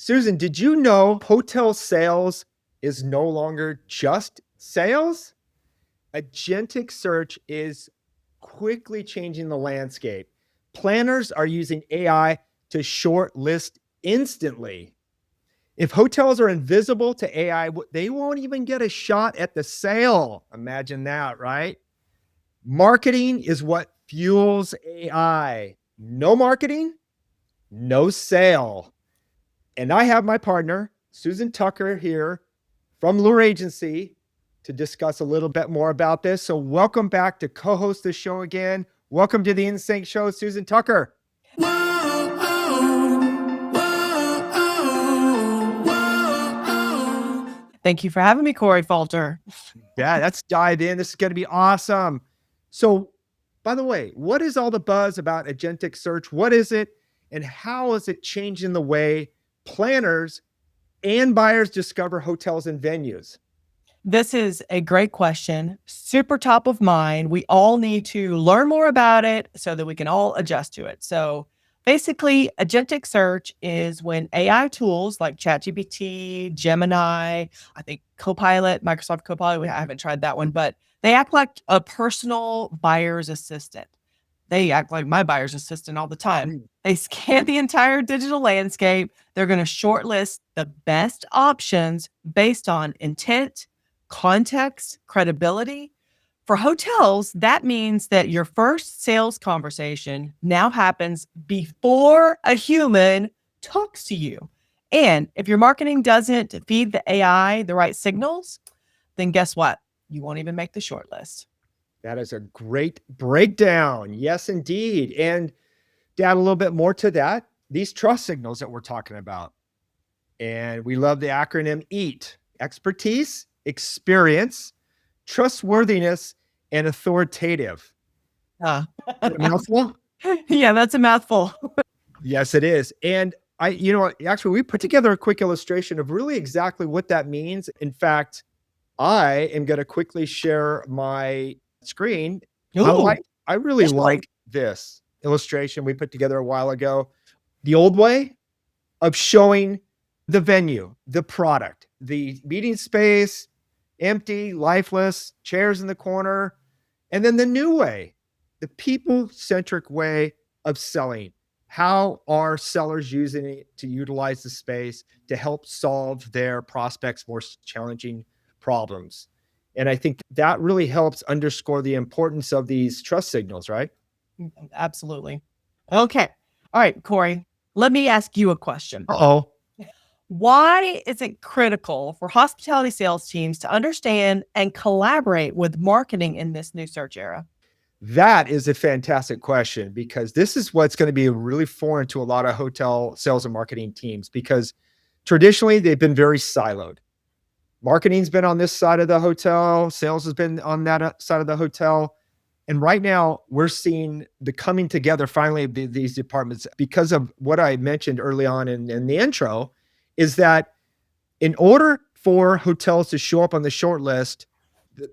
Susan, did you know hotel sales is no longer just sales? Agentic search is quickly changing the landscape. Planners are using AI to shortlist instantly. If hotels are invisible to AI, they won't even get a shot at the sale. Imagine that, right? Marketing is what fuels AI. No marketing, no sale. And I have my partner, Susan Tucker, here from Lure Agency to discuss a little bit more about this. So, welcome back to co host the show again. Welcome to the InSync show, Susan Tucker. Thank you for having me, Cory Falter. Yeah, let's dive in. This is going to be awesome. So, by the way, what is all the buzz about Agentic Search? What is it? And how is it changing the way planners and buyers discover hotels and venues? This is a great question, super top of mind. We all need to learn more about it so that we can all adjust to it. So basically, agentic search is when AI tools like ChatGPT, Gemini, I think Copilot, Microsoft Copilot, I haven't tried that one, but they act like a personal buyer's assistant. They act like my buyer's assistant all the time. They scan the entire digital landscape. They're going to shortlist the best options based on intent, context, credibility. For hotels, that means that your first sales conversation now happens before a human talks to you. And if your marketing doesn't feed the AI the right signals, then guess what? You won't even make the shortlist. That is a great breakdown. Yes, indeed. And to add a little bit more to that, these trust signals that we're talking about. And we love the acronym EAT: expertise, experience, trustworthiness, and authoritative. Uh, A mouthful? yeah, that's a mouthful. Yes, it is. And actually, we put together a quick illustration of really exactly what that means. In fact, I am going to quickly share my screen. Ooh, I really like this illustration we put together a while ago. The old way of showing the venue, the product, the meeting space, empty, lifeless, chairs in the corner. And then the new way, the people-centric way of selling. How are sellers using it to utilize the space to help solve their prospects' more challenging problems? And I think that really helps underscore the importance of these trust signals, right? Absolutely. Okay. All right, Cory, let me ask you a question. Uh-oh. Why is it critical for hospitality sales teams to understand and collaborate with marketing in this new search era? That is a fantastic question, because this is what's going to be really foreign to a lot of hotel sales and marketing teams, because traditionally they've been very siloed. Marketing's been on this side of the hotel, sales has been on that side of the hotel. And right now we're seeing the coming together finally of these departments, because of what I mentioned early on in the intro, is that in order for hotels to show up on the short list,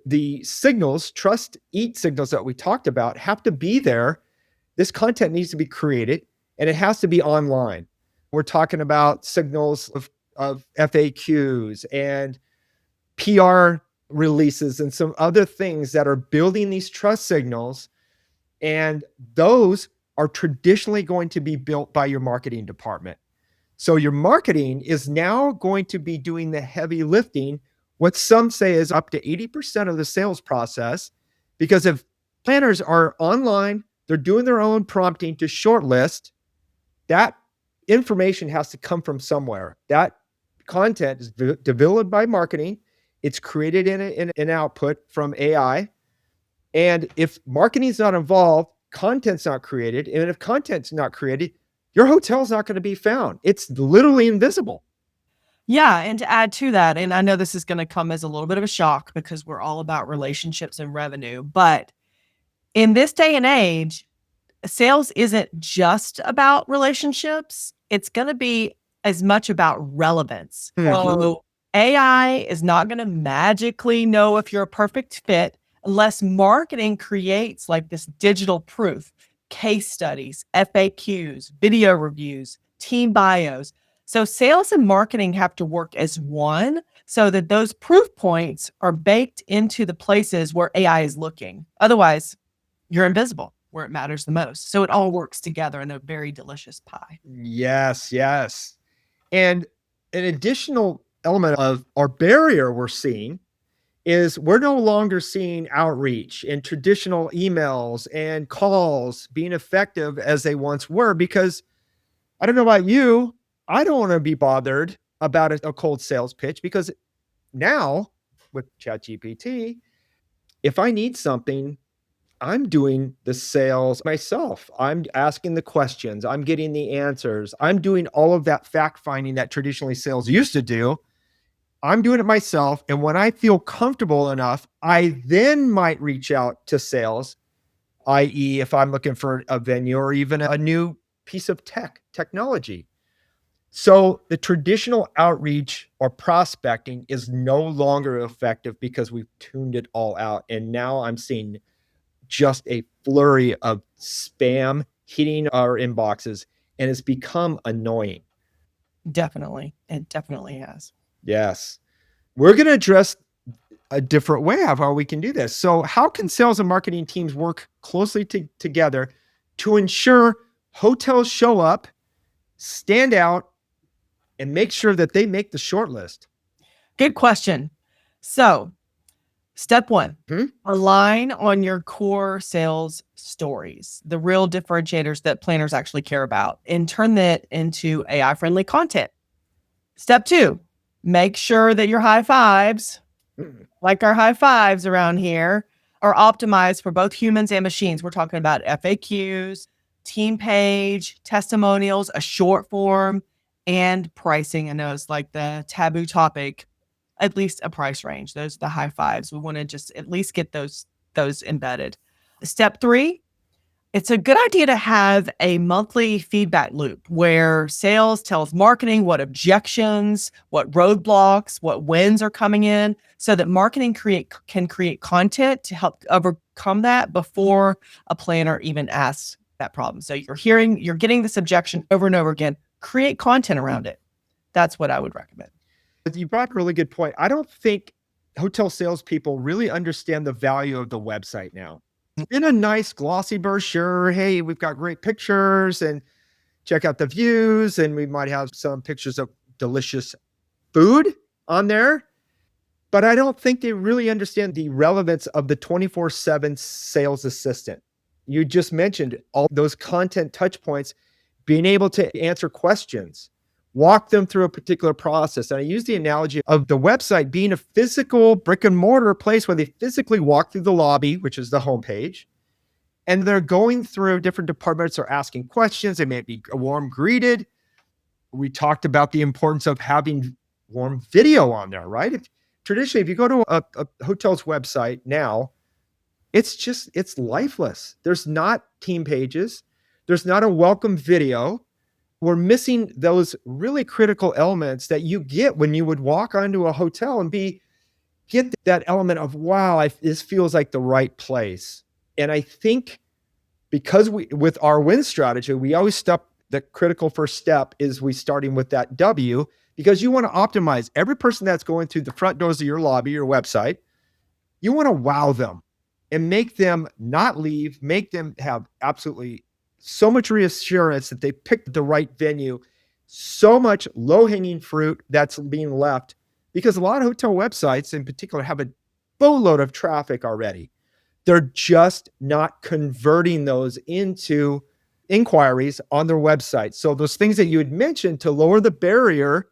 the signals, trust EAT signals that we talked about, have to be there. This content needs to be created, and it has to be online. We're talking about signals of FAQs and PR releases and some other things that are building these trust signals. And those are traditionally going to be built by your marketing department. So your marketing is now going to be doing the heavy lifting, what some say is up to 80% of the sales process, because if planners are online, they're doing their own prompting to shortlist, that information has to come from somewhere. That content is developed by marketing. It's created in an output from AI. And if marketing is not involved, content's not created. And if content's not created, your hotel's not going to be found. It's literally invisible. Yeah. And to add to that, and I know this is going to come as a little bit of a shock because we're all about relationships and revenue, but in this day and age, sales isn't just about relationships. It's going to be as much about relevance. So AI is not going to magically know if you're a perfect fit unless marketing creates like this digital proof, case studies, FAQs, video reviews, team bios, So sales and marketing have to work as one so that those proof points are baked into the places where AI is looking. Otherwise, you're invisible where it matters the most. So it all works together in a very delicious pie. Yes, yes. And an additional element of our barrier we're seeing is we're no longer seeing outreach and traditional emails and calls being effective as they once were because I don't know about you, I don't want to be bothered about a cold sales pitch because now with ChatGPT, if I need something, I'm doing the sales myself. I'm asking the questions, I'm getting the answers, I'm doing all of that fact finding that traditionally sales used to do. I'm doing it myself. And when I feel comfortable enough, I then might reach out to sales, i.e., if I'm looking for a venue or even a new piece of technology. So the traditional outreach or prospecting is no longer effective because we've tuned it all out. And now I'm seeing just a flurry of spam hitting our inboxes, and it's become annoying. Definitely. It definitely has. Yes. We're going to address a different way of how we can do this. So, how can sales and marketing teams work closely together to ensure hotels show up, stand out, and make sure that they make the short list? Good question. So, step one, Hmm? align on your core sales stories, the real differentiators that planners actually care about, and turn that into AI friendly content. Step two, make sure that your high fives, Mm. like our high fives around here, are optimized for both humans and machines. We're talking about FAQs, team page, testimonials, a short form, and pricing. I know it's like the taboo topic, at least a price range. Those are the high fives. We want to just at least get those embedded. Step three, it's a good idea to have a monthly feedback loop where sales tells marketing what objections, what roadblocks, what wins are coming in so that marketing can create content to help overcome that before a planner even asks that problem. So you're getting this objection over and over again, create content around it. That's what I would recommend. You brought up a really good point. I don't think hotel salespeople really understand the value of the website now. In a nice glossy brochure, hey, we've got great pictures and check out the views, and we might have some pictures of delicious food on there. But I don't think they really understand the relevance of the 24/7 sales assistant. You just mentioned all those content touch points, being able to answer questions, walk them through a particular process. And I use the analogy of the website being a physical brick and mortar place where they physically walk through the lobby, which is the homepage, and they're going through different departments or asking questions. They may be warm greeted. We talked about the importance of having warm video on there, right? Traditionally, if you go to a hotel's website now, it's lifeless. There's not team pages. There's not a welcome video. We're missing those really critical elements that you get when you would walk onto a hotel and get that element of, wow, this feels like the right place. And I think because with our win strategy, we always step the critical first step is we starting with that W because you want to optimize every person that's going through the front doors of your lobby, your website. You want to wow them and make them not leave, make them have absolutely so much reassurance that they picked the right venue, so much low hanging fruit that's being left because a lot of hotel websites in particular have a boatload of traffic already. They're just not converting those into inquiries on their website. So those things that you had mentioned to lower the barrier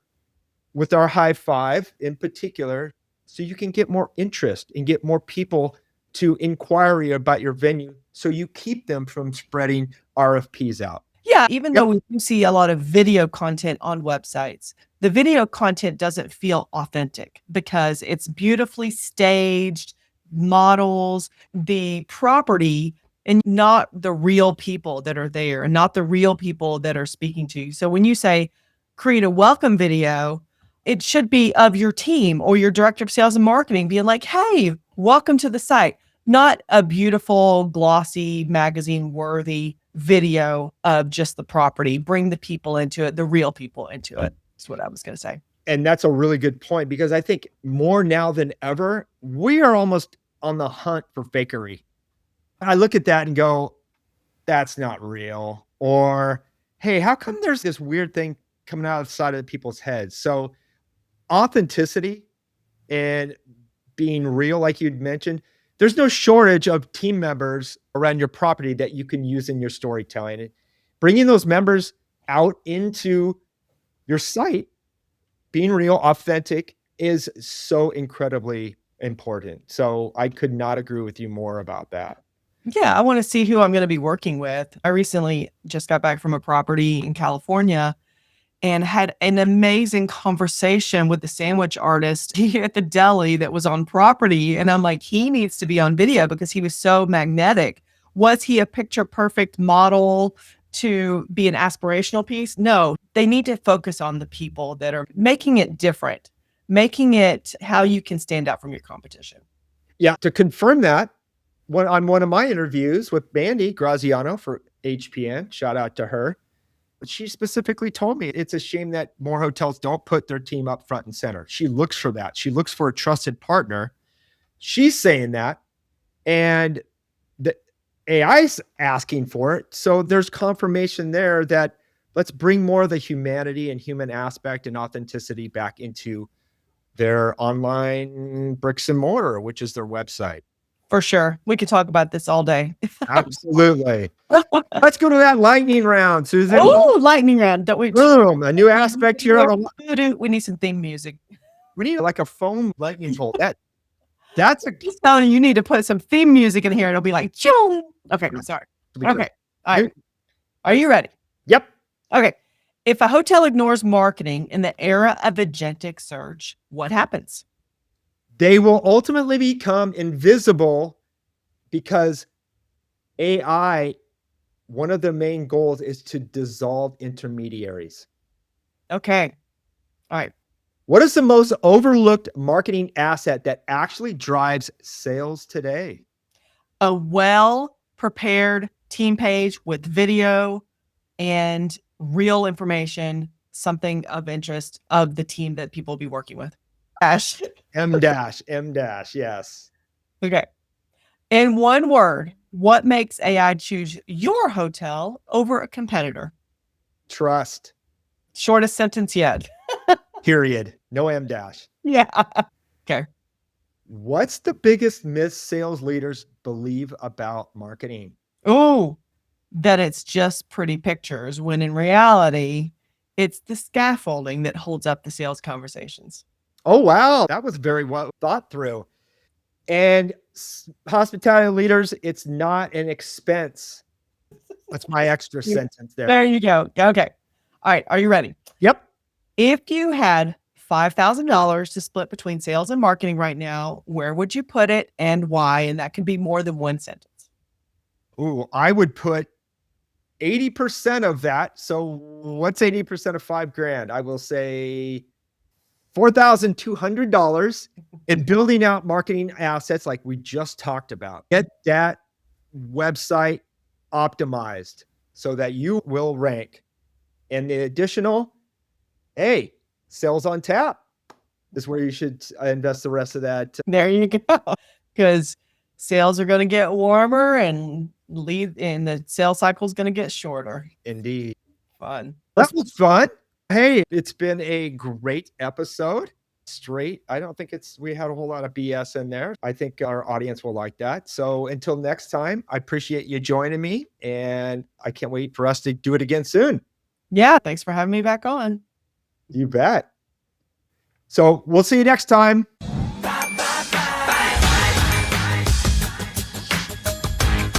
with our high five in particular, so you can get more interest and get more people to inquiry about your venue so you keep them from spreading RFPs out. Yeah, even Yep. though we do see a lot of video content on websites, the video content doesn't feel authentic because it's beautifully staged, models the property and not the real people that are there and not the real people that are speaking to you. So when you say create a welcome video, it should be of your team or your director of sales and marketing being like, hey, welcome to the site, not a beautiful, glossy, magazine worthy video of just the property. Bring the people into it, the real people into it. That's what I was going to say. And that's a really good point, because I think more now than ever, we are almost on the hunt for fakery. I look at that and go, that's not real. Or, hey, how come there's this weird thing coming out of the side of people's heads? So authenticity and being real, like you'd mentioned, there's no shortage of team members around your property that you can use in your storytelling. And bringing those members out into your site, being real, authentic, is so incredibly important. So I could not agree with you more about that. Yeah, I want to see who I'm going to be working with. I recently just got back from a property in California and had an amazing conversation with the sandwich artist here at the deli that was on property. And I'm like, he needs to be on video because he was so magnetic. Was he a picture perfect model to be an aspirational piece? No, they need to focus on the people that are making it different, making it how you can stand out from your competition. Yeah, to confirm that, on one of my interviews with Mandy Graziano for HPN, shout out to her, she specifically told me it's a shame that more hotels don't put their team up front and center. She looks for that. She looks for a trusted partner. She's saying that, and the AI's asking for it. So there's confirmation there that let's bring more of the humanity and human aspect and authenticity back into their online bricks and mortar, which is their website. For sure. We could talk about this all day. Absolutely. Let's go to that lightning round, Susan. Oh, lightning round. Don't we? Boom. A new aspect here. We need some theme music. We need like a foam lightning bolt. That's a. Just telling you need to put some theme music in here. It'll be like, Choo! Okay, sorry. Okay. All right. Are you ready? Yep. Okay. If a hotel ignores marketing in the era of agentic search, what happens? They will ultimately become invisible, because AI, one of the main goals is to dissolve intermediaries. Okay. All right. What is the most overlooked marketing asset that actually drives sales today? A well-prepared team page with video and real information, something of interest of the team that people will be working with. M dash, yes. Okay. In one word, what makes AI choose your hotel over a competitor? Trust. Shortest sentence yet. Period. No M dash. Yeah. Okay. What's the biggest myth sales leaders believe about marketing? Oh, that it's just pretty pictures, when in reality, it's the scaffolding that holds up the sales conversations. Oh, wow. That was very well thought through. And hospitality leaders, it's not an expense. That's my extra sentence there. There you go. Okay. All right. Are you ready? Yep. If you had $5,000 to split between sales and marketing right now, where would you put it and why? And that can be more than one sentence. Ooh, I would put 80% of that. So what's 80% of $5,000? I will say $4,200 in building out marketing assets like we just talked about. Get that website optimized so that you will rank. And the additional, hey, sales on tap is where you should invest the rest of that. There you go. Because sales are going to get warmer and the sales cycle is going to get shorter. Indeed. Fun. That was fun. Hey, it's been a great episode. Straight. I don't think we had a whole lot of BS in there. I think our audience will like that. So until next time, I appreciate you joining me, and I can't wait for us to do it again soon. Yeah. Thanks for having me back on. You bet. So we'll see you next time.